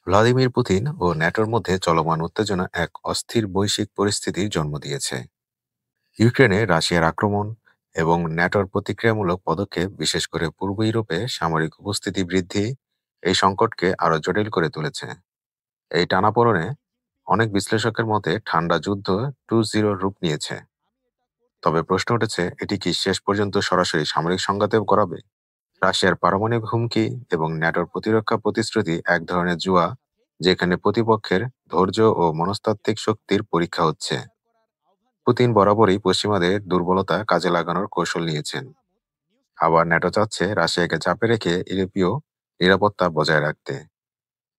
Vladimir Putin ও ন্যাটোর মধ্যে চলমান উত্তেজনা এক অস্থির বৈশ্বিক পরিস্থিতির জন্ম দিয়েছে। ইউক্রেনে রাশিয়ার আক্রমণ এবং ন্যাটোর প্রতিক্রিয়ামূলক পদক্ষেপ, বিশেষ করে পূর্ব ইউরোপে সামরিক উপস্থিতি বৃদ্ধি, এই সংকটকে আরো জটিল করে তুলেছে। এই টানাপোড়েনে অনেক বিশ্লেষকের মতে ঠান্ডা যুদ্ধ 2.0 রূপ নিয়েছে। তবে প্রশ্ন উঠেছে, এটি কি শেষ পর্যন্ত সরাসরি সামরিক সংঘাতে গড়াবে? রাশিয়ার পারমাণবিক হুমকি এবং ন্যাটোর প্রতিরক্ষা প্রতিশ্রুতি এক ধরনের জুয়া, যেখানে প্রতিপক্ষের ধৈর্য ও মনস্তাত্ত্বিক শক্তির পরীক্ষা হচ্ছে। পুতিন বরাবরই পশ্চিমাদের দুর্বলতা কাজে লাগানোর কৌশল নিয়েছেন। আবার ন্যাটো চাচ্ছে রাশিয়াকে চাপে রেখে ইউরোপীয় নিরাপত্তা বজায় রাখতে।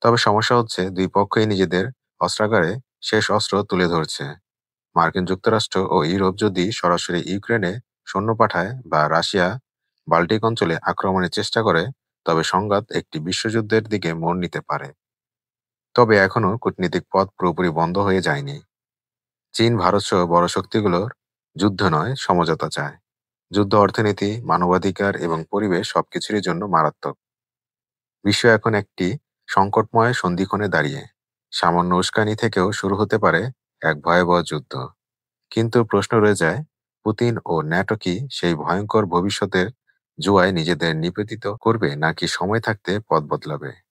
তবে সমস্যা হচ্ছে, দুই পক্ষই নিজেদের অস্ত্রাগারে শেষ অস্ত্র তুলে ধরছে। মার্কিন যুক্তরাষ্ট্র ও ইউরোপ যদি সরাসরি ইউক্রেনে সৈন্য পাঠায় বা রাশিয়া বাল্টিক অঞ্চলে আক্রমণের চেষ্টা করে, তবে সংঘাত একটি বিশ্বযুদ্ধের দিকে মোড় নিতে পারে। তবে এখনো কূটনীতিক পথ পুরোপুরি বন্ধ হয়ে যায়নি। চীন, ভারত সহ বড় শক্তিগুলোর যুদ্ধ নয়, সমঝোতা চায়। যুদ্ধ অর্থনীতি, মানবাধিকার এবং পরিবেশ সবকিছুরই জন্য মারাত্মক। বিশ্ব এখন একটি সংকটময় সন্ধিক্ষণে দাঁড়িয়ে। সামান্য উস্কানি থেকেও শুরু হতে পারে এক ভয়াবহ যুদ্ধ। কিন্তু প্রশ্ন রয়ে যায়, পুতিন ও ন্যাটো কি সেই ভয়ঙ্কর ভবিষ্যতের জুয়ায় নিজেদের নিবেদিত করবে, নাকি সময় থাকতে পথ বদলাবে?